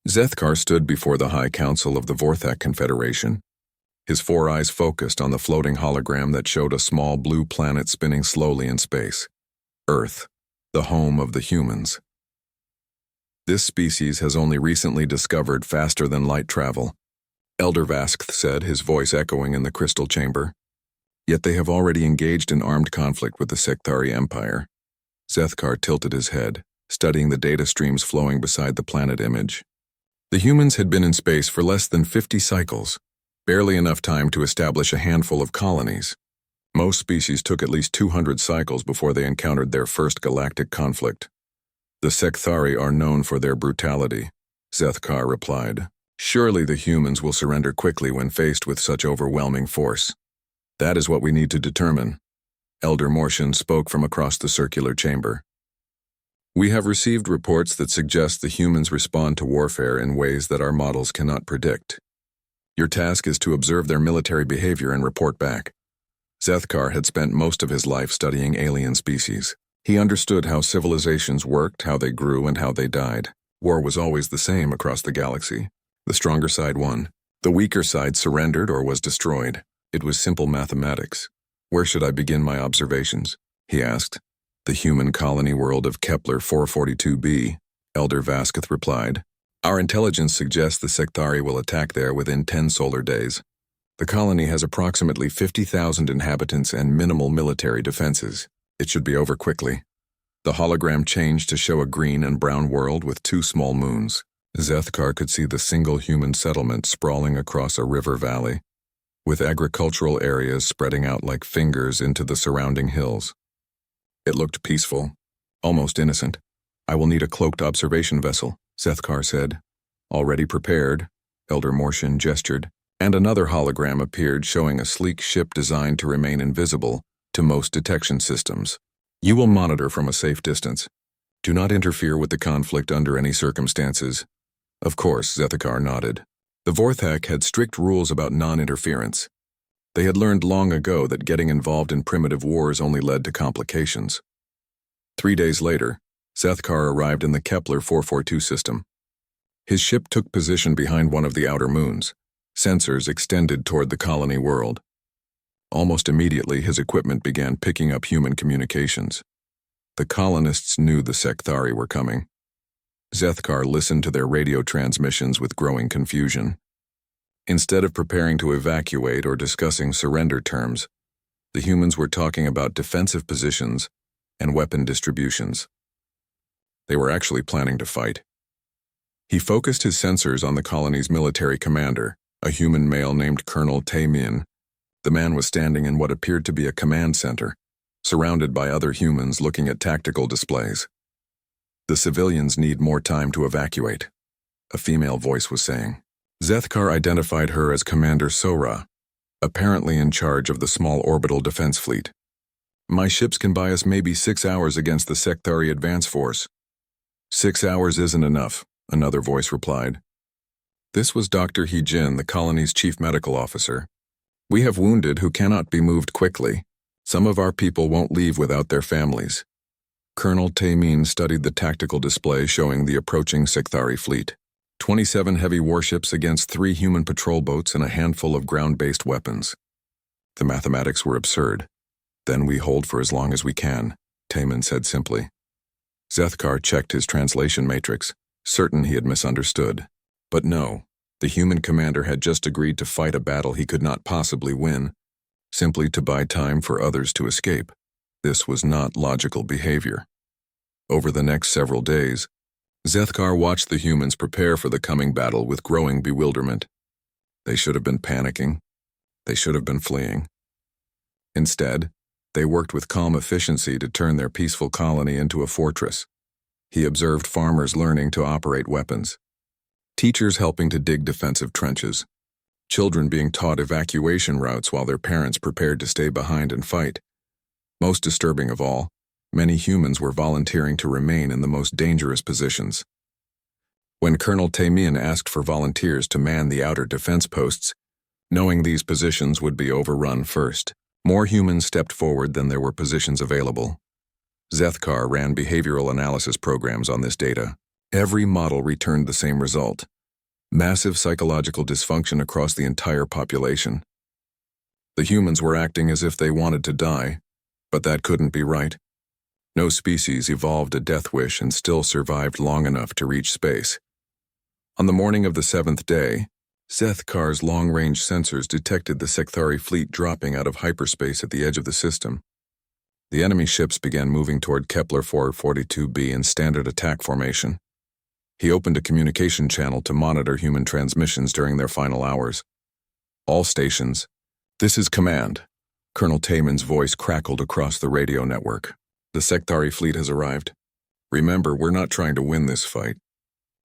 Zethkar stood before the High Council of the Vorthak Confederation, his four eyes focused on the floating hologram that showed a small blue planet spinning slowly in space. Earth, the home of the humans. This species has only recently discovered faster-than-light travel, Elder Vaskth said, his voice echoing in the crystal chamber. Yet they have already engaged in armed conflict with the Sekthari Empire. Zethkar tilted his head, studying the data streams flowing beside the planet image. The humans had been in space for less than 50 cycles, barely enough time to establish a handful of colonies. Most species took at least 200 cycles before they encountered their first galactic conflict. The Sekthari are known for their brutality, Zethkar replied. Surely the humans will surrender quickly when faced with such overwhelming force. That is what we need to determine. Elder Morshan spoke from across the circular chamber. We have received reports that suggest the humans respond to warfare in ways that our models cannot predict. Your task is to observe their military behavior and report back. Zethkar had spent most of his life studying alien species. He understood how civilizations worked, how they grew, and how they died. War was always the same across the galaxy. The stronger side won. The weaker side surrendered or was destroyed. It was simple mathematics. Where should I begin my observations? He asked. The human colony world of Kepler 442b, Elder Vasketh replied. Our intelligence suggests the Sekthari will attack there within 10 solar days. The colony has approximately 50,000 inhabitants and minimal military defenses. It should be over quickly. The hologram changed to show a green and brown world with 2 small moons. Zethkar could see the single human settlement sprawling across a river valley, with agricultural areas spreading out like fingers into the surrounding hills. It looked peaceful, almost innocent. I will need a cloaked observation vessel, Zethkar said. Already prepared, Elder Morshan gestured, and another hologram appeared showing a sleek ship designed to remain invisible to most detection systems. You will monitor from a safe distance. Do not interfere with the conflict under any circumstances. Of course, Zethkar nodded. The Vorthak had strict rules about non-interference. They had learned long ago that getting involved in primitive wars only led to complications. 3 days later, Zethkar arrived in the Kepler 442 system. His ship took position behind one of the outer moons. Sensors extended toward the colony world. Almost immediately, his equipment began picking up human communications. The colonists knew the Sekthari were coming. Zethkar listened to their radio transmissions with growing confusion. Instead of preparing to evacuate or discussing surrender terms, the humans were talking about defensive positions and weapon distributions. They were actually planning to fight. He focused his sensors on the colony's military commander, a human male named Colonel Tae-min. The man was standing in what appeared to be a command center, surrounded by other humans looking at tactical displays. The civilians need more time to evacuate, a female voice was saying. Zethkar identified her as Commander Sora, apparently in charge of the small orbital defense fleet. My ships can buy us maybe 6 hours against the Sekthari advance force. 6 hours isn't enough, another voice replied. This was Dr. He-jin, the colony's chief medical officer. We have wounded who cannot be moved quickly. Some of our people won't leave without their families. Colonel Tae-min studied the tactical display showing the approaching Sekthari fleet. 27 heavy warships against 3 human patrol boats and a handful of ground-based weapons. The mathematics were absurd. Then we hold for as long as we can, Tae-min said simply. Zethkar checked his translation matrix, certain he had misunderstood. But no, the human commander had just agreed to fight a battle he could not possibly win, simply to buy time for others to escape. This was not logical behavior. Over the next several days, Zethkar watched the humans prepare for the coming battle with growing bewilderment. They should have been panicking. They should have been fleeing. Instead, they worked with calm efficiency to turn their peaceful colony into a fortress. He observed farmers learning to operate weapons, teachers helping to dig defensive trenches, children being taught evacuation routes while their parents prepared to stay behind and fight. Most disturbing of all, many humans were volunteering to remain in the most dangerous positions. When Colonel Tae-min asked for volunteers to man the outer defense posts, knowing these positions would be overrun first, more humans stepped forward than there were positions available. Zethkar ran behavioral analysis programs on this data. Every model returned the same result. Massive psychological dysfunction across the entire population. The humans were acting as if they wanted to die, but that couldn't be right. No species evolved a death wish and still survived long enough to reach space. On the morning of the 7th day, Zethkar's long-range sensors detected the Sekthari fleet dropping out of hyperspace at the edge of the system. The enemy ships began moving toward Kepler 442b in standard attack formation. He opened a communication channel to monitor human transmissions during their final hours. All stations. This is command. Colonel Tayman's voice crackled across the radio network. The Sekthari fleet has arrived. Remember, we're not trying to win this fight.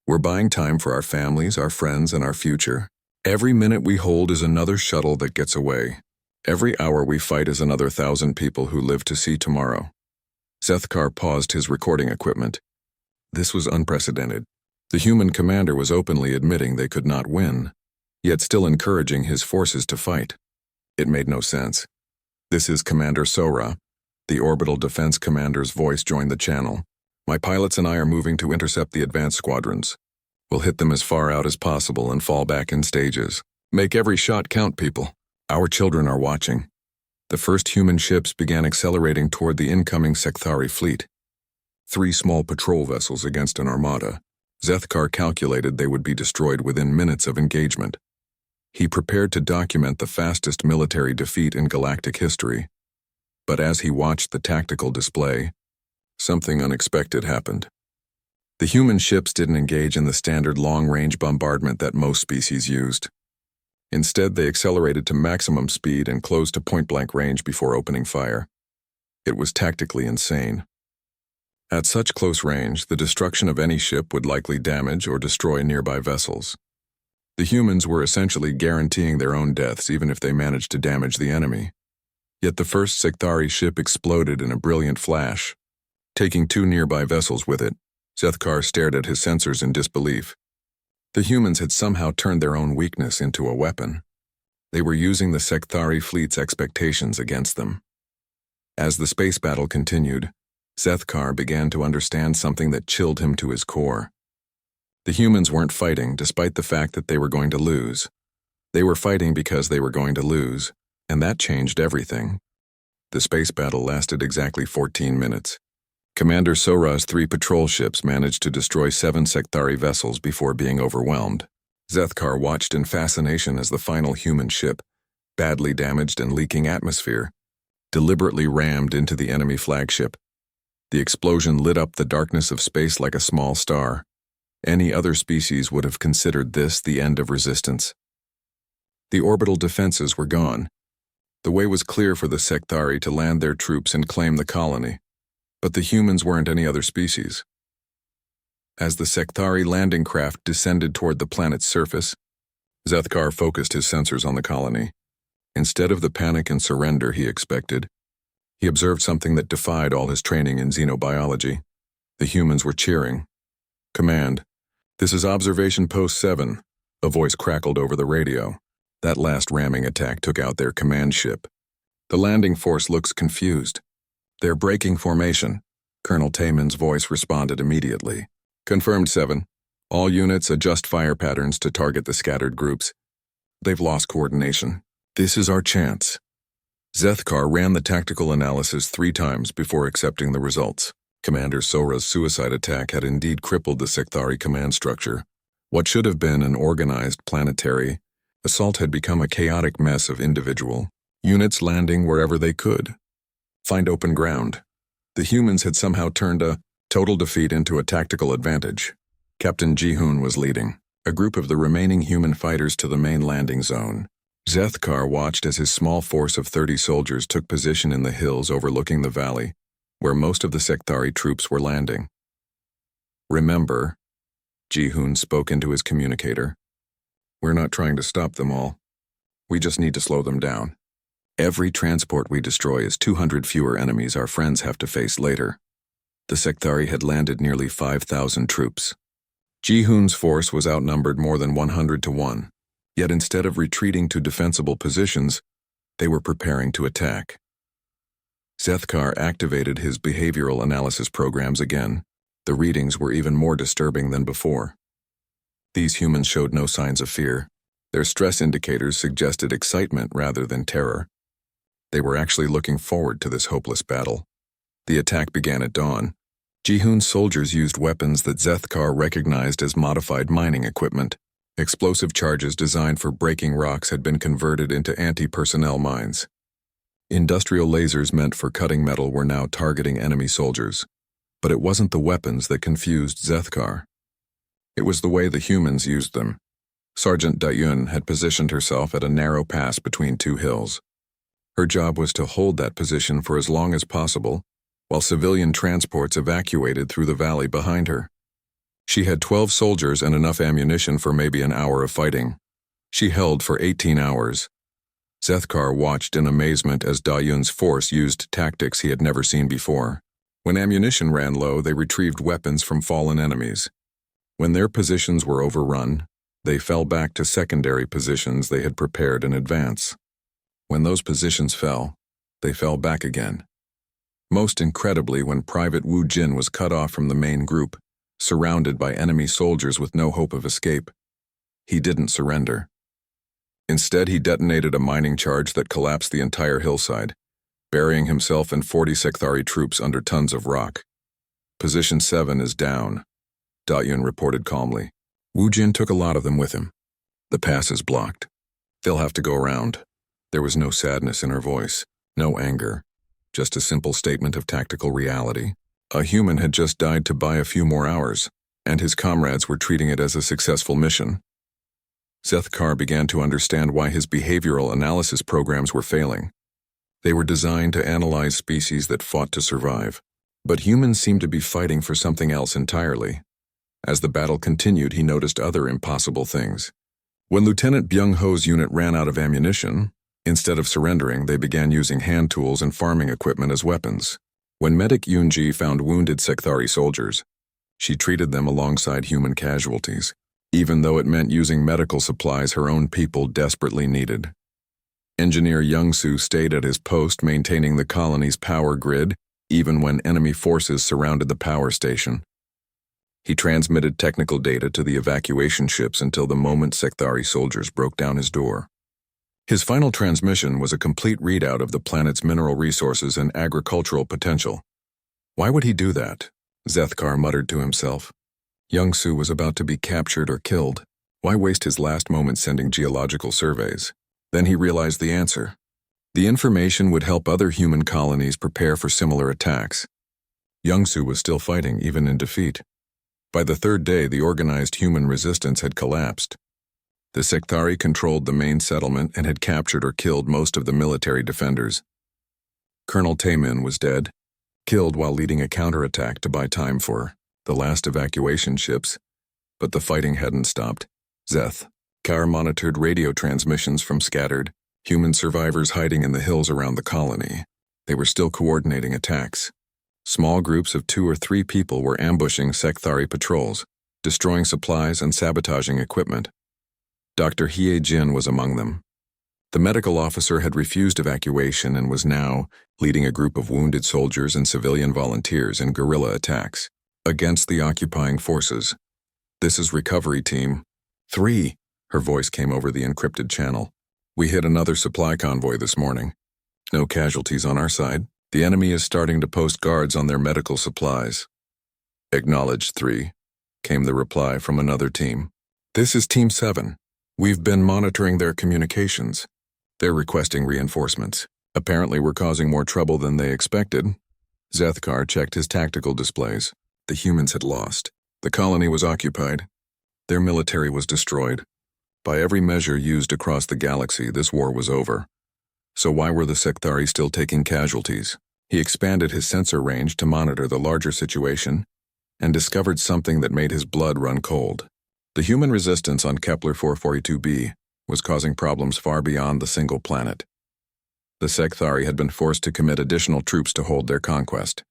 We're buying time for our families, our friends, and our future. Every minute we hold is another shuttle that gets away. Every hour we fight is another 1,000 people who live to see tomorrow. Zethkar paused his recording equipment. This was unprecedented. The human commander was openly admitting they could not win, yet still encouraging his forces to fight. It made no sense. This is Commander Sora. The orbital defense commander's voice joined the channel. My pilots and I are moving to intercept the advanced squadrons. We'll hit them as far out as possible and fall back in stages. Make every shot count, people. Our children are watching. The first human ships began accelerating toward the incoming Sekthari fleet. 3 small patrol vessels against an armada. Zethkar calculated they would be destroyed within minutes of engagement. He prepared to document the fastest military defeat in galactic history. But as he watched the tactical display, something unexpected happened. The human ships didn't engage in the standard long-range bombardment that most species used. Instead, they accelerated to maximum speed and closed to point-blank range before opening fire. It was tactically insane. At such close range, the destruction of any ship would likely damage or destroy nearby vessels. The humans were essentially guaranteeing their own deaths even if they managed to damage the enemy. Yet the first Sekthari ship exploded in a brilliant flash. Taking 2 nearby vessels with it, Zethkar stared at his sensors in disbelief. The humans had somehow turned their own weakness into a weapon. They were using the Sekthari fleet's expectations against them. As the space battle continued, Zethkar began to understand something that chilled him to his core. The humans weren't fighting despite the fact that they were going to lose. They were fighting because they were going to lose, and that changed everything. The space battle lasted exactly 14 minutes. Commander Sora's 3 patrol ships managed to destroy 7 Sekthari vessels before being overwhelmed. Zethkar watched in fascination as the final human ship, badly damaged and leaking atmosphere, deliberately rammed into the enemy flagship. The explosion lit up the darkness of space like a small star. Any other species would have considered this the end of resistance. The orbital defenses were gone. The way was clear for the Sekthari to land their troops and claim the colony. But the humans weren't any other species. As the Sekthari landing craft descended toward the planet's surface, Zethkar focused his sensors on the colony. Instead of the panic and surrender he expected, he observed something that defied all his training in xenobiology. The humans were cheering. Command, this is Observation Post 7, a voice crackled over the radio. That last ramming attack took out their command ship. The landing force looks confused. They're breaking formation. Colonel Tayman's voice responded immediately. Confirmed 7. All units adjust fire patterns to target the scattered groups. They've lost coordination. This is our chance. Zethkar ran the tactical analysis 3 times before accepting the results. Commander Sora's suicide attack had indeed crippled the Sekthari command structure. What should have been an organized planetary assault had become a chaotic mess of individual units landing wherever they could find open ground. The humans had somehow turned a total defeat into a tactical advantage. Captain Ji-hoon was leading a group of the remaining human fighters to the main landing zone. Zethkar watched as his small force of 30 soldiers took position in the hills overlooking the valley, where most of the Sekthari troops were landing. Remember, Ji-hoon spoke into his communicator, we're not trying to stop them all. We just need to slow them down. Every transport we destroy is 200 fewer enemies our friends have to face later. The Sekthari had landed nearly 5,000 troops. Ji-hoon's force was outnumbered more than 100 to 1, yet instead of retreating to defensible positions, they were preparing to attack. Zethkar activated his behavioral analysis programs again. The readings were even more disturbing than before. These humans showed no signs of fear. Their stress indicators suggested excitement rather than terror. They were actually looking forward to this hopeless battle. The attack began at dawn. Jihoon's soldiers used weapons that Zethkar recognized as modified mining equipment. Explosive charges designed for breaking rocks had been converted into anti-personnel mines. Industrial lasers meant for cutting metal were now targeting enemy soldiers. But it wasn't the weapons that confused Zethkar. It was the way the humans used them. Sergeant Dayun had positioned herself at a narrow pass between two hills. Her job was to hold that position for as long as possible, while civilian transports evacuated through the valley behind her. She had 12 soldiers and enough ammunition for maybe an hour of fighting. She held for 18 hours. Zethkar watched in amazement as Dayun's force used tactics he had never seen before. When ammunition ran low, they retrieved weapons from fallen enemies. When their positions were overrun, they fell back to secondary positions they had prepared in advance. When those positions fell, they fell back again. Most incredibly, when Private Wu Jin was cut off from the main group, surrounded by enemy soldiers with no hope of escape, he didn't surrender. Instead, he detonated a mining charge that collapsed the entire hillside, burying himself and 40 Sekthari troops under tons of rock. Position 7 is down, Dayun reported calmly. Wu Jin took a lot of them with him. The pass is blocked. They'll have to go around. There was no sadness in her voice, no anger, just a simple statement of tactical reality. A human had just died to buy a few more hours, and his comrades were treating it as a successful mission. Zethkar began to understand why his behavioral analysis programs were failing. They were designed to analyze species that fought to survive, but humans seemed to be fighting for something else entirely. As the battle continued, he noticed other impossible things. When Lieutenant Byung-ho's unit ran out of ammunition, instead of surrendering, they began using hand tools and farming equipment as weapons. When Medic Yoonji found wounded Sekthari soldiers, she treated them alongside human casualties, even though it meant using medical supplies her own people desperately needed. Engineer Young-soo stayed at his post maintaining the colony's power grid, even when enemy forces surrounded the power station. He transmitted technical data to the evacuation ships until the moment Sekthari soldiers broke down his door. His final transmission was a complete readout of the planet's mineral resources and agricultural potential. Why would he do that? Zethkar muttered to himself. Young-soo was about to be captured or killed. Why waste his last moment sending geological surveys? Then he realized the answer. The information would help other human colonies prepare for similar attacks. Young-soo was still fighting, even in defeat. By the third day, the organized human resistance had collapsed. The Sekthari controlled the main settlement and had captured or killed most of the military defenders. Colonel Taemin was dead, killed while leading a counterattack to buy time for the last evacuation ships, but the fighting hadn't stopped. Zethkar monitored radio transmissions from scattered human survivors hiding in the hills around the colony. They were still coordinating attacks. Small groups of 2 or 3 people were ambushing Sekthari patrols, destroying supplies and sabotaging equipment. Dr. Hye Jin was among them. The medical officer had refused evacuation and was now leading a group of wounded soldiers and civilian volunteers in guerrilla attacks against the occupying forces. This is Recovery Team 3, her voice came over the encrypted channel. We hit another supply convoy this morning. No casualties on our side. The enemy is starting to post guards on their medical supplies. Acknowledged 3, came the reply from another team. This is Team 7. We've been monitoring their communications. They're requesting reinforcements. Apparently we're causing more trouble than they expected. Zethkar checked his tactical displays. The humans had lost. The colony was occupied. Their military was destroyed. By every measure used across the galaxy, this war was over. So why were the Sekthari still taking casualties? He expanded his sensor range to monitor the larger situation and discovered something that made his blood run cold. The human resistance on Kepler 442b was causing problems far beyond the single planet. The Sekthari had been forced to commit additional troops to hold their conquest.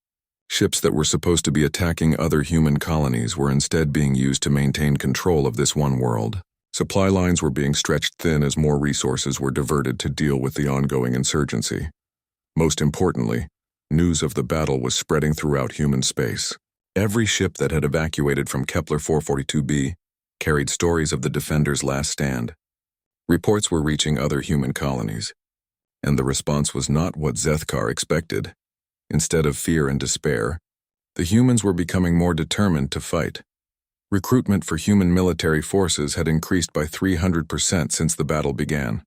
Ships that were supposed to be attacking other human colonies were instead being used to maintain control of this one world. Supply lines were being stretched thin as more resources were diverted to deal with the ongoing insurgency. Most importantly, news of the battle was spreading throughout human space. Every ship that had evacuated from Kepler 442b carried stories of the Defenders' last stand. Reports were reaching other human colonies, and the response was not what Zethkar expected. Instead of fear and despair, the humans were becoming more determined to fight. Recruitment for human military forces had increased by 300% since the battle began.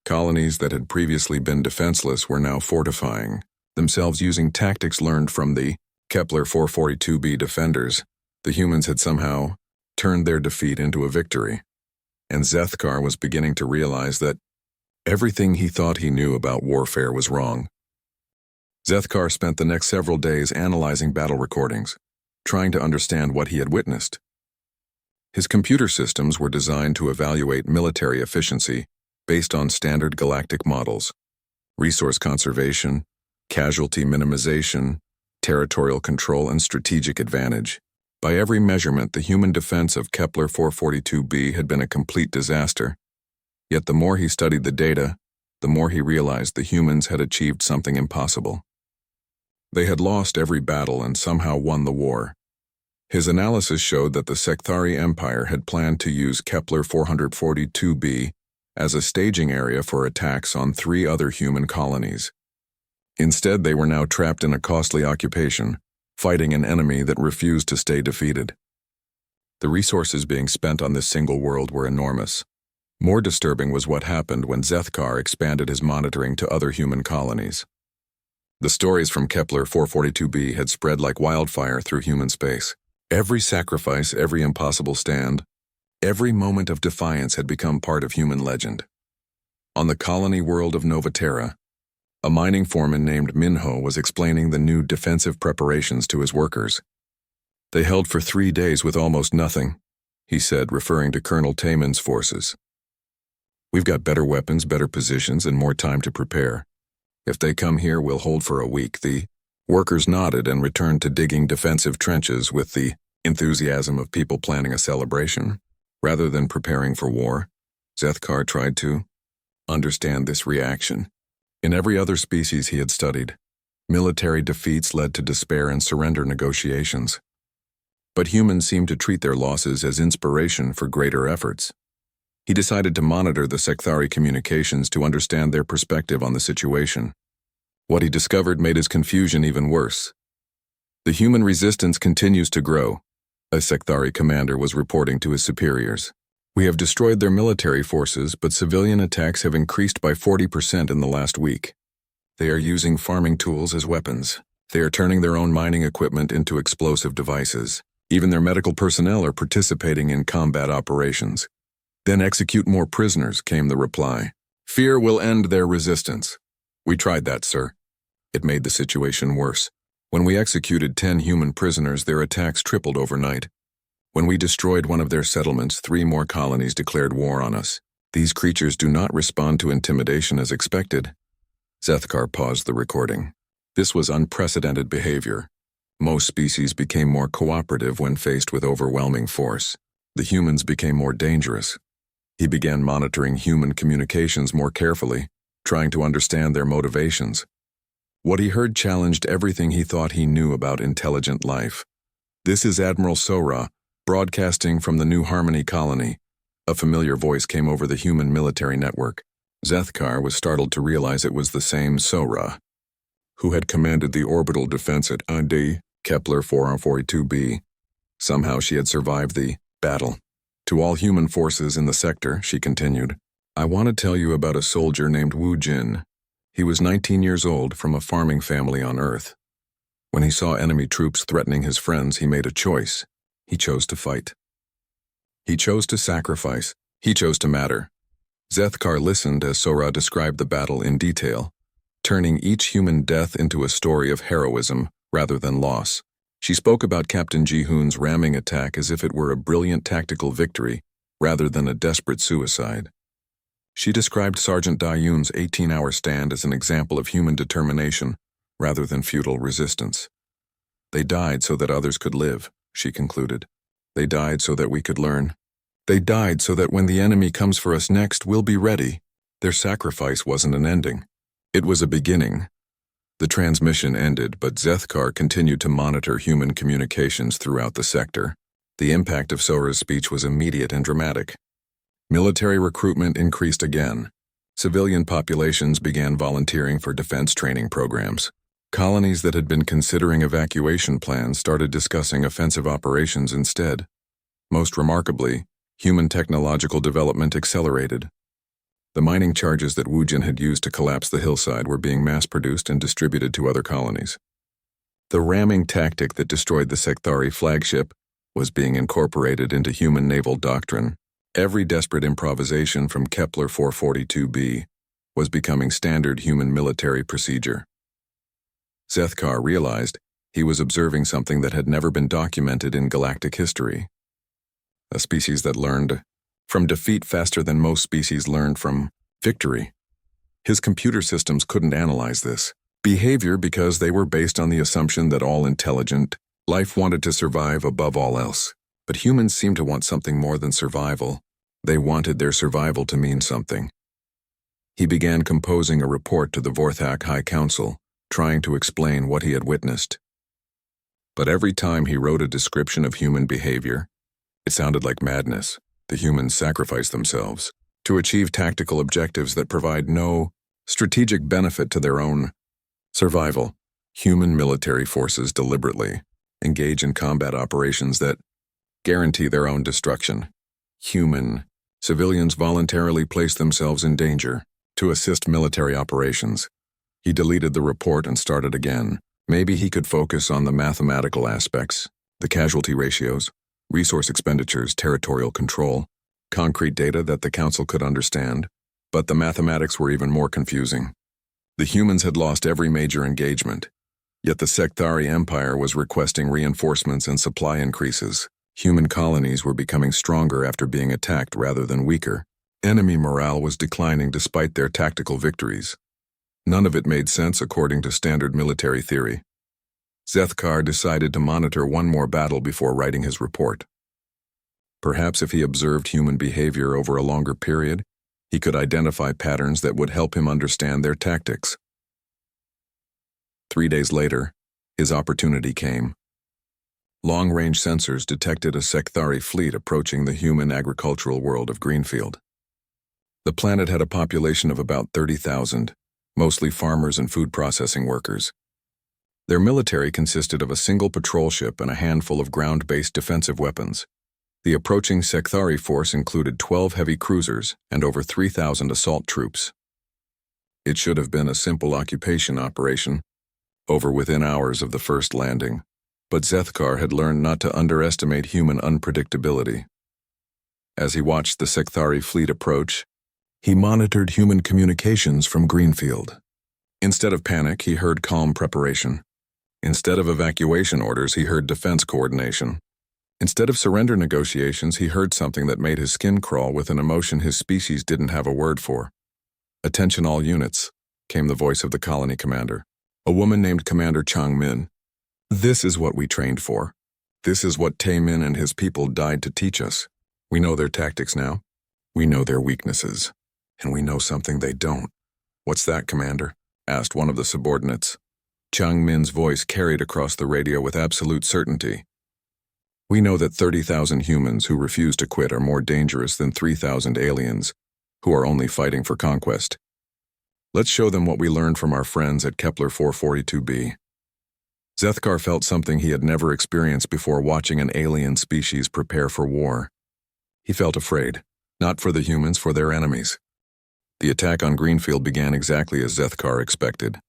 Colonies that had previously been defenseless were now fortifying, themselves using tactics learned from the Kepler 442b defenders. The humans had somehow turned their defeat into a victory, and Zethkar was beginning to realize that everything he thought he knew about warfare was wrong. Zethkar spent the next several days analyzing battle recordings, trying to understand what he had witnessed. His computer systems were designed to evaluate military efficiency based on standard galactic models: resource conservation, casualty minimization, territorial control, and strategic advantage. By every measurement, the human defense of Kepler 442b had been a complete disaster. Yet the more he studied the data, the more he realized the humans had achieved something impossible. They had lost every battle and somehow won the war. His analysis showed that the Sekthari Empire had planned to use Kepler 442b as a staging area for attacks on 3 other human colonies. Instead, they were now trapped in a costly occupation, fighting an enemy that refused to stay defeated. The resources being spent on this single world were enormous. More disturbing was what happened when Zethkar expanded his monitoring to other human colonies. The stories from Kepler 442b had spread like wildfire through human space. Every sacrifice, every impossible stand, every moment of defiance had become part of human legend. On the colony world of Novaterra, a mining foreman named Minho was explaining the new defensive preparations to his workers. They held for 3 days with almost nothing, he said, referring to Colonel Tayman's forces. We've got better weapons, better positions, and more time to prepare. If they come here, we'll hold for a week. The workers nodded and returned to digging defensive trenches with the enthusiasm of people planning a celebration. Rather than preparing for war, Zethkar tried to understand this reaction. In every other species he had studied, military defeats led to despair and surrender negotiations. But humans seemed to treat their losses as inspiration for greater efforts. He decided to monitor the Sekthari communications to understand their perspective on the situation. What he discovered made his confusion even worse. The human resistance continues to grow, a Sekthari commander was reporting to his superiors. We have destroyed their military forces, but civilian attacks have increased by 40% in the last week. They are using farming tools as weapons. They are turning their own mining equipment into explosive devices. Even their medical personnel are participating in combat operations. Then execute more prisoners, came the reply. Fear will end their resistance. We tried that, sir. It made the situation worse. When we executed 10 human prisoners, their attacks tripled overnight. When we destroyed one of their settlements, 3 more colonies declared war on us. These creatures do not respond to intimidation as expected. Zethkar paused the recording. This was unprecedented behavior. Most species became more cooperative when faced with overwhelming force. The humans became more dangerous. He began monitoring human communications more carefully, trying to understand their motivations. What he heard challenged everything he thought he knew about intelligent life. This is Admiral Sora, broadcasting from the New Harmony colony. A familiar voice came over the human military network. Zethkar was startled to realize it was the same Sora, who had commanded the orbital defense at AD Kepler 442b. Somehow she had survived the battle. To all human forces in the sector, she continued, I want to tell you about a soldier named Wu Jin. He was 19 years old, from a farming family on Earth. When he saw enemy troops threatening his friends, he made a choice. He chose to fight. He chose to sacrifice. He chose to matter. Zethkar listened as Sora described the battle in detail, turning each human death into a story of heroism rather than loss. She spoke about Captain Ji-hoon's ramming attack as if it were a brilliant tactical victory rather than a desperate suicide. She described Sergeant Da-yoon's 18-hour stand as an example of human determination rather than futile resistance. They died so that others could live, she concluded. They died so that we could learn. They died so that when the enemy comes for us next, we'll be ready. Their sacrifice wasn't an ending. It was a beginning. The transmission ended, but Zethkar continued to monitor human communications throughout the sector. The impact of Sora's speech was immediate and dramatic. Military recruitment increased again. Civilian populations began volunteering for defense training programs. Colonies that had been considering evacuation plans started discussing offensive operations instead. Most remarkably, human technological development accelerated. The mining charges that Wujin had used to collapse the hillside were being mass-produced and distributed to other colonies. The ramming tactic that destroyed the Sekthari flagship was being incorporated into human naval doctrine. Every desperate improvisation from Kepler 442b was becoming standard human military procedure. Zethkar realized he was observing something that had never been documented in galactic history. A species that learned from defeat faster than most species learned from victory. His computer systems couldn't analyze this behavior because they were based on the assumption that all intelligent life wanted to survive above all else. But humans seemed to want something more than survival. They wanted their survival to mean something. He began composing a report to the Vorthak High Council, trying to explain what he had witnessed. But every time he wrote a description of human behavior, it sounded like madness. The humans sacrifice themselves to achieve tactical objectives that provide no strategic benefit to their own survival. Human military forces deliberately engage in combat operations that guarantee their own destruction. Human civilians voluntarily place themselves in danger to assist military operations. He deleted the report and started again. Maybe he could focus on the mathematical aspects, the casualty ratios, resource expenditures, territorial control, concrete data that the council could understand. But the mathematics were even more confusing. The humans had lost every major engagement, yet the Sekthari Empire was requesting reinforcements and supply increases. Human colonies were becoming stronger after being attacked rather than weaker. Enemy morale was declining despite their tactical victories. None of it made sense according to standard military theory. Zethkar decided to monitor one more battle before writing his report. Perhaps if he observed human behavior over a longer period, he could identify patterns that would help him understand their tactics. 3 days later, his opportunity came. Long-range sensors detected a Sekthari fleet approaching the human agricultural world of Greenfield. The planet had a population of about 30,000, mostly farmers and food processing workers. Their military consisted of a single patrol ship and a handful of ground-based defensive weapons. The approaching Sekthari force included 12 heavy cruisers and over 3,000 assault troops. It should have been a simple occupation operation, over within hours of the first landing. But Zethkar had learned not to underestimate human unpredictability. As he watched the Sekthari fleet approach, he monitored human communications from Greenfield. Instead of panic, he heard calm preparation. Instead of evacuation orders, he heard defense coordination. Instead of surrender negotiations, he heard something that made his skin crawl with an emotion his species didn't have a word for. "Attention all units," came the voice of the colony commander, a woman named Commander Chang Min. "This is what we trained for. This is what Tae Min and his people died to teach us. We know their tactics now. We know their weaknesses. And we know something they don't." "What's that, Commander?" asked one of the subordinates. Chang Min's voice carried across the radio with absolute certainty. "We know that 30,000 humans who refuse to quit are more dangerous than 3,000 aliens who are only fighting for conquest. Let's show them what we learned from our friends at Kepler 442b. Zethkar felt something he had never experienced before watching an alien species prepare for war. He felt afraid, not for the humans, for their enemies. The attack on Greenfield began exactly as Zethkar expected.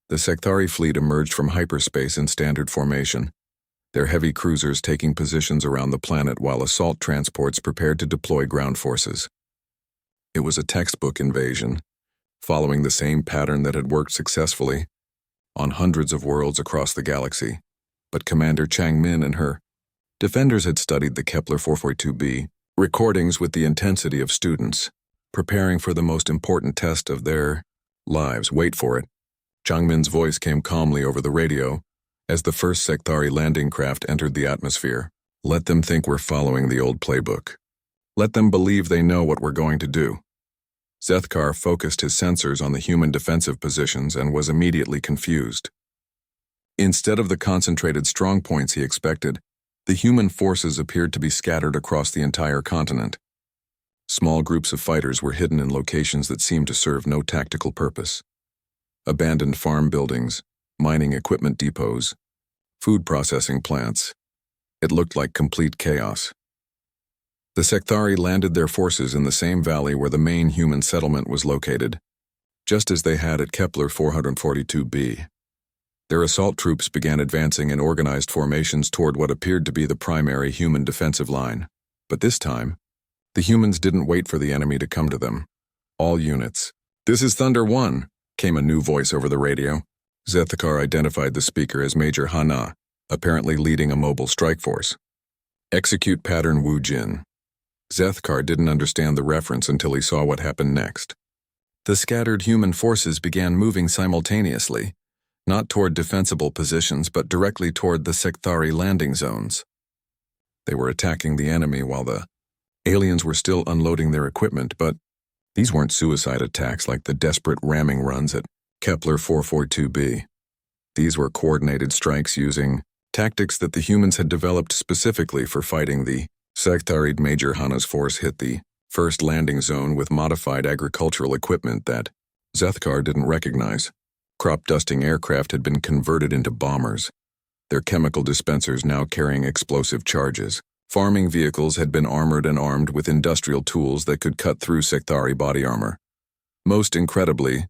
The Sekthari fleet emerged from hyperspace in standard formation, their heavy cruisers taking positions around the planet while assault transports prepared to deploy ground forces. It was a textbook invasion, following the same pattern that had worked successfully on hundreds of worlds across the galaxy. But Commander Chang Min and her defenders had studied the Kepler 442b recordings with the intensity of students, preparing for the most important test of their lives. "Wait for it." Chang Min's voice came calmly over the radio as the first Sekthari landing craft entered the atmosphere. "Let them think we're following the old playbook. Let them believe they know what we're going to do." Zethkar focused his sensors on the human defensive positions and was immediately confused. Instead of the concentrated strong points he expected, The human forces appeared to be scattered across the entire continent. Small groups of fighters were hidden in locations that seemed to serve no tactical purpose. Abandoned farm buildings, mining equipment depots, food processing plants. It looked like complete chaos. The Secthari landed their forces in the same valley where the main human settlement was located, just as they had at Kepler 442b. Their assault troops began advancing in organized formations toward what appeared to be the primary human defensive line. But this time, the humans didn't wait for the enemy to come to them. All units. "This is Thunder 1, came a new voice over the radio. Zethkar identified the speaker as Major Hana, apparently leading a mobile strike force. "Execute pattern Wu Jin." Zethkar didn't understand the reference until he saw what happened next. The scattered human forces began moving simultaneously, not toward defensible positions but directly toward the Secthari landing zones. They were attacking the enemy while the aliens were still unloading their equipment, but these weren't suicide attacks like the desperate ramming runs at Kepler 442b. These were coordinated strikes using tactics that the humans had developed specifically for fighting the Secthari. Major Hana's force hit the first landing zone with modified agricultural equipment that Zethkar didn't recognize. Crop-dusting aircraft had been converted into bombers, their chemical dispensers now carrying explosive charges. Farming vehicles had been armored and armed with industrial tools that could cut through Secthari body armor. Most incredibly,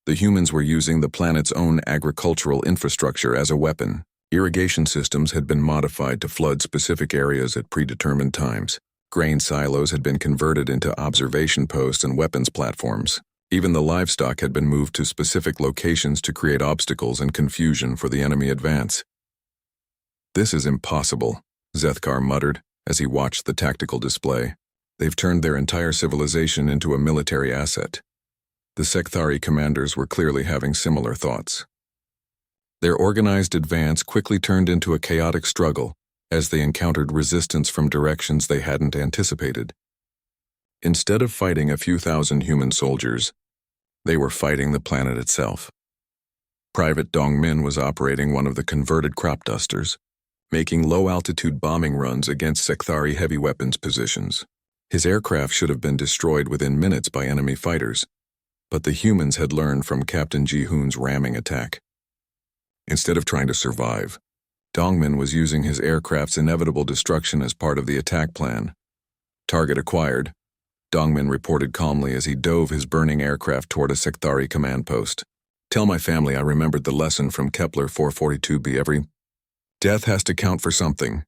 the humans were using the planet's own agricultural infrastructure as a weapon. Irrigation systems had been modified to flood specific areas at predetermined times. Grain silos had been converted into observation posts and weapons platforms. Even the livestock had been moved to specific locations to create obstacles and confusion for the enemy advance. "This is impossible," Zethkar muttered as he watched the tactical display. "They've turned their entire civilization into a military asset." The Secthari commanders were clearly having similar thoughts. Their organized advance quickly turned into a chaotic struggle as they encountered resistance from directions they hadn't anticipated. Instead of fighting a few thousand human soldiers, they were fighting the planet itself. Private Dong Min was operating one of the converted crop dusters, making low-altitude bombing runs against Secthari heavy weapons positions. His aircraft should have been destroyed within minutes by enemy fighters, but the humans had learned from Captain Ji-hoon's ramming attack. Instead of trying to survive, Dongmin was using his aircraft's inevitable destruction as part of the attack plan. "Target acquired," Dongmin reported calmly as he dove his burning aircraft toward a Secthari command post. "Tell my family I remembered the lesson from Kepler 442b. Every death has to count for something."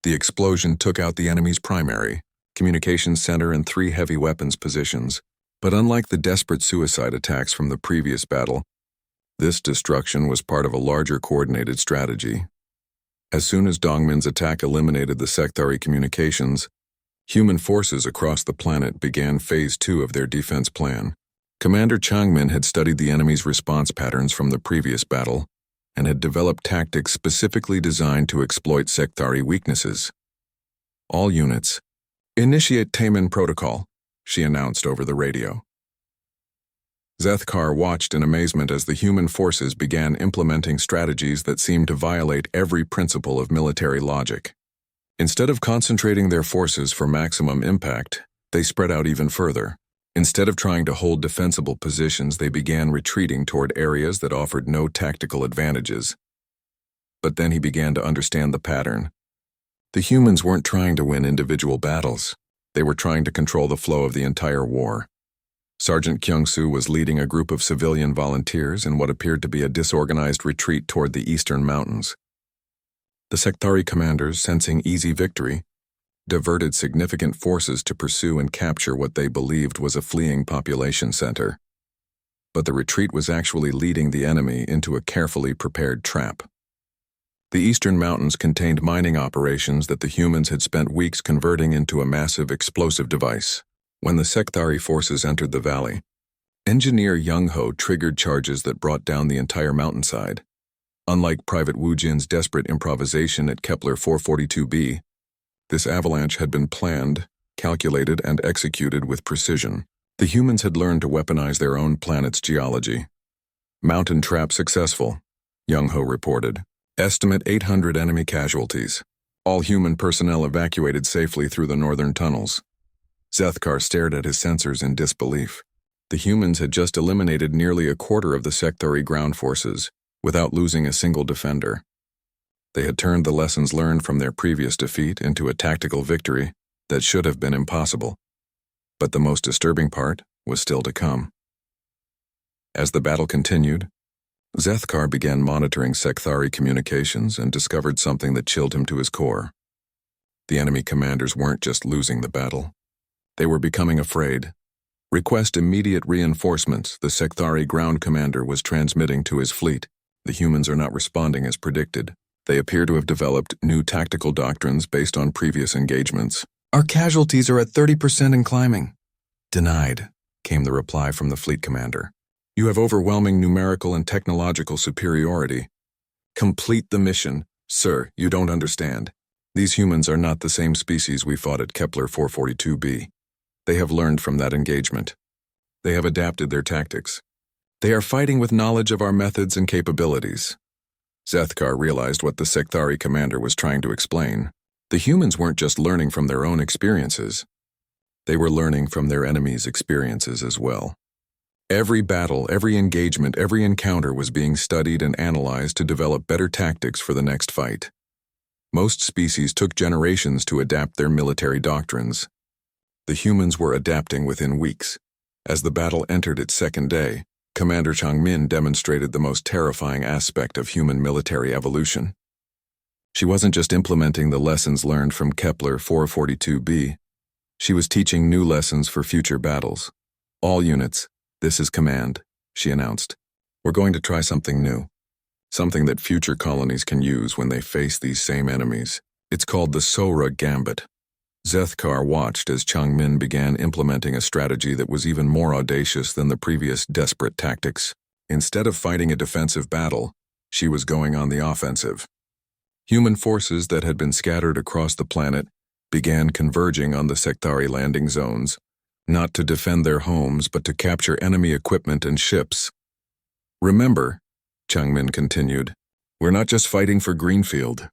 The explosion took out the enemy's primary, communications center and 3 heavy weapons positions. But unlike the desperate suicide attacks from the previous battle, this destruction was part of a larger coordinated strategy. As soon as Dongmin's attack eliminated the Secthari communications, human forces across the planet began Phase 2 of their defense plan. Commander Changmin had studied the enemy's response patterns from the previous battle and had developed tactics specifically designed to exploit Secthari weaknesses. "All units, initiate Taemin protocol," she announced over the radio. Zethkar watched in amazement as the human forces began implementing strategies that seemed to violate every principle of military logic. Instead of concentrating their forces for maximum impact, they spread out even further. Instead of trying to hold defensible positions, they began retreating toward areas that offered no tactical advantages. But then he began to understand the pattern. The humans weren't trying to win individual battles. They were trying to control the flow of the entire war. Sergeant Kyung-soo was leading a group of civilian volunteers in what appeared to be a disorganized retreat toward the eastern mountains. The Secthari commanders, sensing easy victory, diverted significant forces to pursue and capture what they believed was a fleeing population center. But the retreat was actually leading the enemy into a carefully prepared trap. The eastern mountains contained mining operations that the humans had spent weeks converting into a massive explosive device. When the Secthari forces entered the valley, Engineer Young-ho triggered charges that brought down the entire mountainside. Unlike Private Woo Jin's desperate improvisation at Kepler 442b, this avalanche had been planned, calculated, and executed with precision. The humans had learned to weaponize their own planet's geology. "Mountain trap successful," Young-ho reported. "Estimate 800 enemy casualties. All human personnel evacuated safely through the northern tunnels. Zethkar stared at his sensors in disbelief. The humans had just eliminated nearly a quarter of the sectary ground forces, without losing a single defender. They had turned the lessons learned from their previous defeat into a tactical victory that should have been impossible. But the most disturbing part was still to come. As the battle continued, Zethkar began monitoring sectary communications and discovered something that chilled him to his core. The enemy commanders weren't just losing the battle. They were becoming afraid. Request immediate reinforcements, the sectary ground commander was transmitting to his fleet. The humans are not responding as predicted. They appear to have developed new tactical doctrines based on previous engagements. Our casualties are at 30% and climbing. Denied, came the reply from the fleet commander. You have overwhelming numerical and technological superiority. Complete the mission. Sir, you don't understand. These humans are not the same species we fought at Kepler 442b. They have learned from that engagement. They have adapted their tactics. They are fighting with knowledge of our methods and capabilities. Zethkar realized what the sectary commander was trying to explain. The humans weren't just learning from their own experiences. They were learning from their enemies' experiences as well. Every battle, every engagement, every encounter was being studied and analyzed to develop better tactics for the next fight. Most species took generations to adapt their military doctrines. The humans were adapting within weeks. As the battle entered its second day, Commander Changmin demonstrated the most terrifying aspect of human military evolution. She wasn't just implementing the lessons learned from Kepler 442b. She was teaching new lessons for future battles. All units, this is command, she announced. We're going to try something new. Something that future colonies can use when they face these same enemies. It's called the Sora Gambit. Zethkar watched as Changmin began implementing a strategy that was even more audacious than the previous desperate tactics. Instead of fighting a defensive battle, she was going on the offensive. Human forces that had been scattered across the planet began converging on the sectary landing zones, not to defend their homes but to capture enemy equipment and ships. Remember, Changmin continued, we're not just fighting for Greenfield.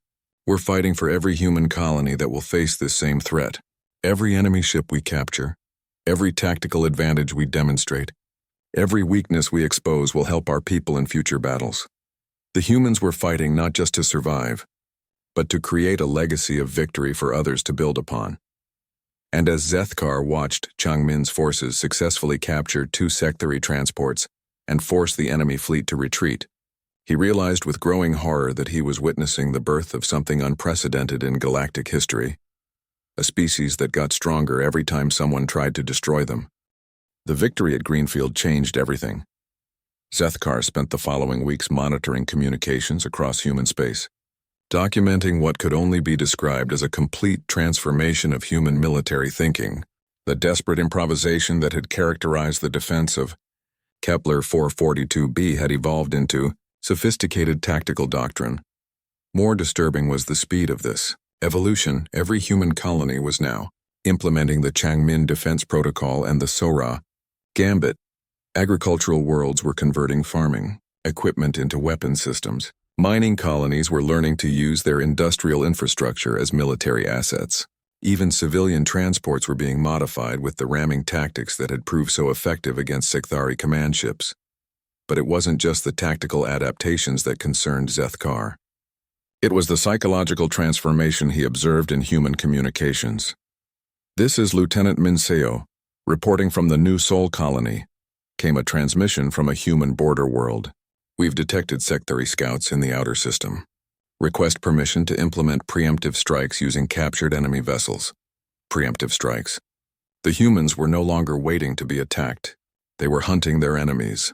We're fighting for every human colony that will face this same threat. Every enemy ship we capture, every tactical advantage we demonstrate, every weakness we expose will help our people in future battles. The humans were fighting not just to survive, but to create a legacy of victory for others to build upon. And as Zethkar watched Changmin's forces successfully capture 2 sectary transports and force the enemy fleet to retreat, he realized with growing horror that he was witnessing the birth of something unprecedented in galactic history, a species that got stronger every time someone tried to destroy them. The victory at Greenfield changed everything. Zethkar spent the following weeks monitoring communications across human space, documenting what could only be described as a complete transformation of human military thinking. The desperate improvisation that had characterized the defense of Kepler 442b had evolved into sophisticated tactical doctrine. More disturbing was the speed of this evolution. Every human colony was now implementing the Changmin Defense Protocol and the Sora Gambit. Agricultural worlds were converting farming equipment into weapon systems. Mining colonies were learning to use their industrial infrastructure as military assets. Even civilian transports were being modified with the ramming tactics that had proved so effective against sectary command ships. But it wasn't just the tactical adaptations that concerned Zethkar. It was the psychological transformation he observed in human communications. This is Lieutenant Minseo, reporting from the New Sol colony. Came a transmission from a human border world. We've detected sectary scouts in the outer system. Request permission to implement preemptive strikes using captured enemy vessels. Preemptive strikes. The humans were no longer waiting to be attacked. They were hunting their enemies.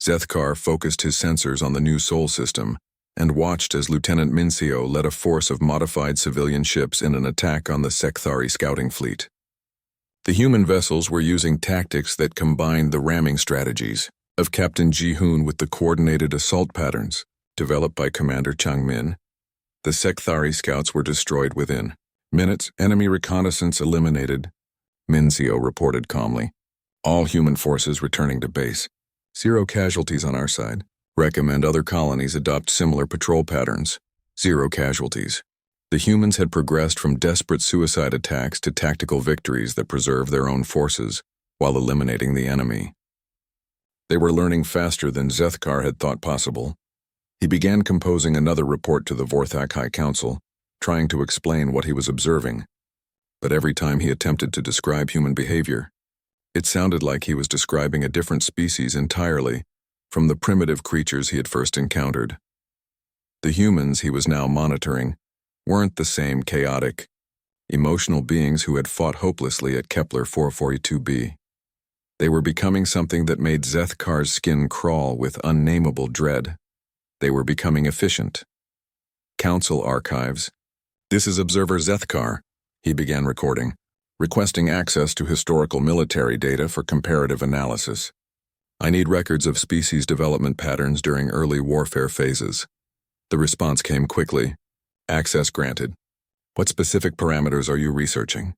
Zethkar focused his sensors on the New Sol system and watched as Lieutenant Minseo led a force of modified civilian ships in an attack on the sectary scouting fleet. The human vessels were using tactics that combined the ramming strategies of Captain Ji-hoon with the coordinated assault patterns developed by Commander Changmin. The sectary scouts were destroyed within minutes. Enemy reconnaissance eliminated, Minseo reported calmly. All human forces returning to base. 0 casualties on our side. Recommend other colonies adopt similar patrol patterns. 0 casualties. The humans had progressed from desperate suicide attacks to tactical victories that preserved their own forces while eliminating the enemy. They were learning faster than Zethkar had thought possible. He began composing another report to the Vorthak High Council, trying to explain what he was observing. But every time he attempted to describe human behavior, it sounded like he was describing a different species entirely from the primitive creatures he had first encountered. The humans he was now monitoring weren't the same chaotic, emotional beings who had fought hopelessly at Kepler 442b. They were becoming something that made Zethkar's skin crawl with unnameable dread. They were becoming efficient. Council archives. This is Observer Zethkar, he began recording, requesting access to historical military data for comparative analysis. I need records of species development patterns during early warfare phases. The response came quickly. Access granted. What specific parameters are you researching?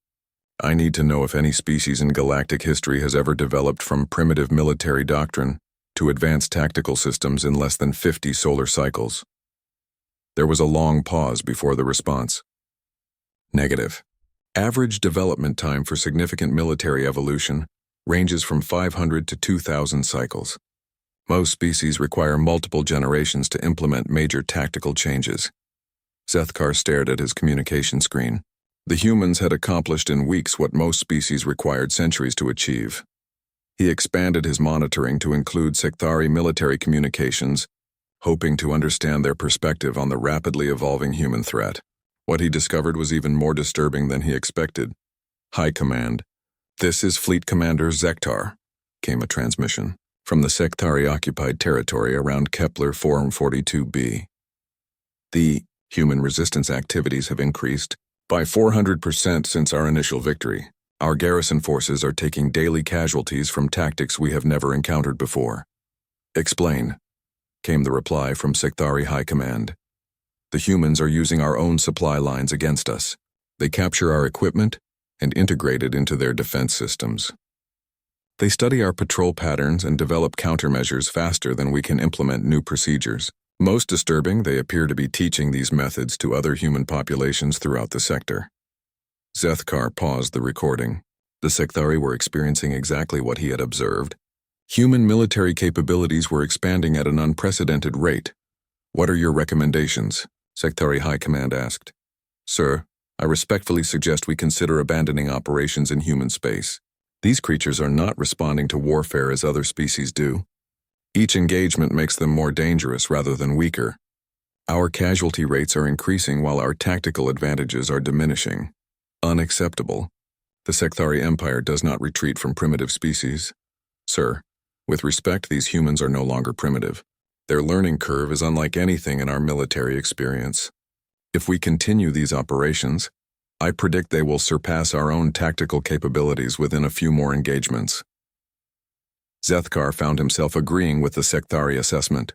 I need to know if any species in galactic history has ever developed from primitive military doctrine to advanced tactical systems in less than 50 solar cycles. There was a long pause before the response. Negative. Average development time for significant military evolution ranges from 500 to 2,000 cycles. Most species require multiple generations to implement major tactical changes. Zethkar stared at his communication screen. The humans had accomplished in weeks what most species required centuries to achieve. He expanded his monitoring to include Sekthari military communications, hoping to understand their perspective on the rapidly evolving human threat. What he discovered was even more disturbing than he expected. High Command. This is Fleet Commander Zektar, came a transmission from the Sekthari-occupied territory around Kepler 442b. The human resistance activities have increased by 400% since our initial victory. Our garrison forces are taking daily casualties from tactics we have never encountered before. Explain, came the reply from Sekthari High Command. The humans are using our own supply lines against us. They capture our equipment and integrate it into their defense systems. They study our patrol patterns and develop countermeasures faster than we can implement new procedures. Most disturbing, they appear to be teaching these methods to other human populations throughout the sector. Zethkar paused the recording. The Sekthari were experiencing exactly what he had observed. Human military capabilities were expanding at an unprecedented rate. What are your recommendations? Sekthari High Command asked. Sir, I respectfully suggest we consider abandoning operations in human space. These creatures are not responding to warfare as other species do. Each engagement makes them more dangerous rather than weaker. Our casualty rates are increasing while our tactical advantages are diminishing. Unacceptable. The Sekthari Empire does not retreat from primitive species. Sir, with respect, these humans are no longer primitive. Their learning curve is unlike anything in our military experience. If we continue these operations, I predict they will surpass our own tactical capabilities within a few more engagements. Zethkar found himself agreeing with the Sekthari assessment.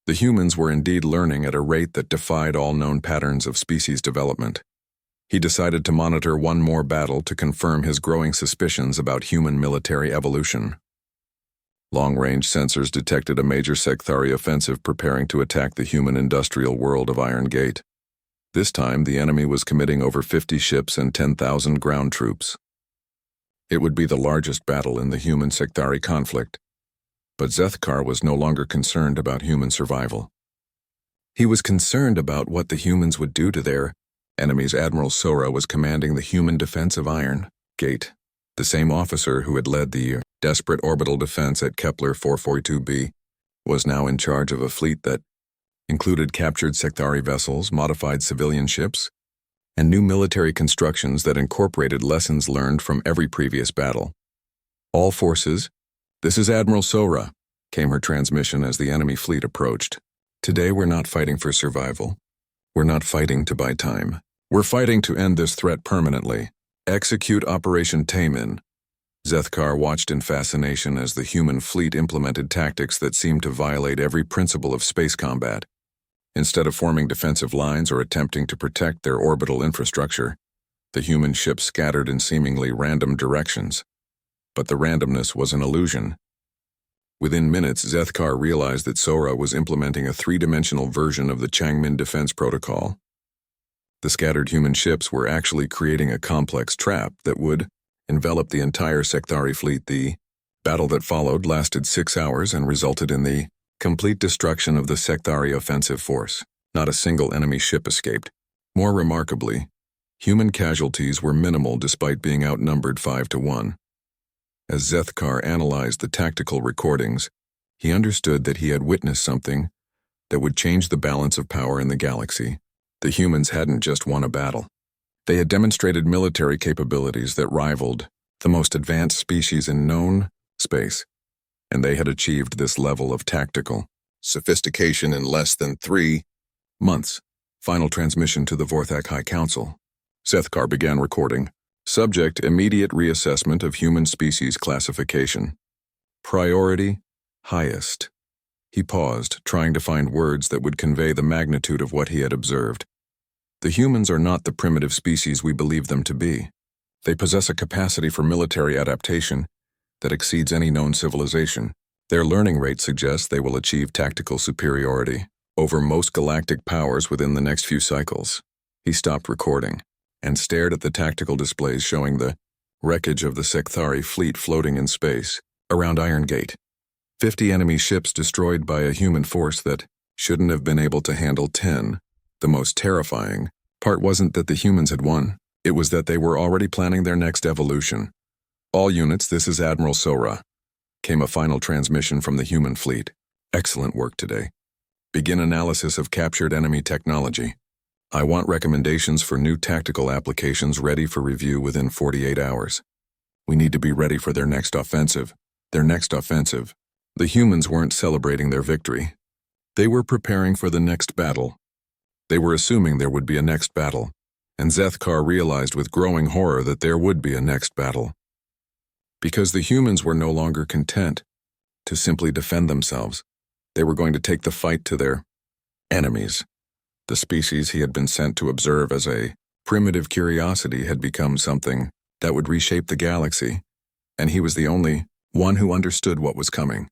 The humans were indeed learning at a rate that defied all known patterns of species development. He decided to monitor one more battle to confirm his growing suspicions about human military evolution. Long-range sensors detected a major Sekthari offensive preparing to attack the human industrial world of Iron Gate. This time, the enemy was committing over 50 ships and 10,000 ground troops. It would be the largest battle in the human-Sekthari conflict, but Zethkar was no longer concerned about human survival. He was concerned about what the humans would do to their enemies. Admiral Sora was commanding the human defense of Iron Gate, the same officer who had led the desperate orbital defense at Kepler 442b, was now in charge of a fleet that included captured Sekthari vessels, modified civilian ships, and new military constructions that incorporated lessons learned from every previous battle. All forces, this is Admiral Sora, came her transmission as the enemy fleet approached. Today we're not fighting for survival. We're not fighting to buy time. We're fighting to end this threat permanently. Execute Operation Taemin. Zethkar watched in fascination as the human fleet implemented tactics that seemed to violate every principle of space combat. Instead of forming defensive lines or attempting to protect their orbital infrastructure, the human ships scattered in seemingly random directions. But the randomness was an illusion. Within minutes, Zethkar realized that Sora was implementing a three-dimensional version of the Changmin defense protocol. The scattered human ships were actually creating a complex trap that would envelop the entire Sectari fleet. The battle that followed lasted 6 hours and resulted in the complete destruction of the Sectari offensive force. Not a single enemy ship escaped. More remarkably, human casualties were minimal despite being outnumbered 5-1. As Zethkar analyzed the tactical recordings, he understood that he had witnessed something that would change the balance of power in the galaxy. The humans hadn't just won a battle. They had demonstrated military capabilities that rivaled the most advanced species in known space, and they had achieved this level of tactical sophistication in less than 3 months. Final transmission to the Vorthak High Council. Zethkar began recording. Subject: immediate reassessment of human species classification. Priority: highest. He paused, trying to find words that would convey the magnitude of what he had observed. The humans are not the primitive species we believe them to be. They possess a capacity for military adaptation that exceeds any known civilization. Their learning rate suggests they will achieve tactical superiority over most galactic powers within the next few cycles. He stopped recording and stared at the tactical displays showing the wreckage of the Sectari fleet floating in space around Iron Gate. 50 enemy ships destroyed by a human force that shouldn't have been able to handle 10. The most terrifying part wasn't that the humans had won. It was that they were already planning their next evolution. All units, this is Admiral Sora. Came a final transmission from the human fleet. Excellent work today. Begin analysis of captured enemy technology. I want recommendations for new tactical applications ready for review within 48 hours. We need to be ready for their next offensive. The humans weren't celebrating their victory. They were preparing for the next battle. They were assuming there would be a next battle, and Zethkar realized with growing horror that there would be a next battle. Because the humans were no longer content to simply defend themselves. They were going to take the fight to their enemies. The species he had been sent to observe as a primitive curiosity had become something that would reshape the galaxy, and he was the only one who understood what was coming.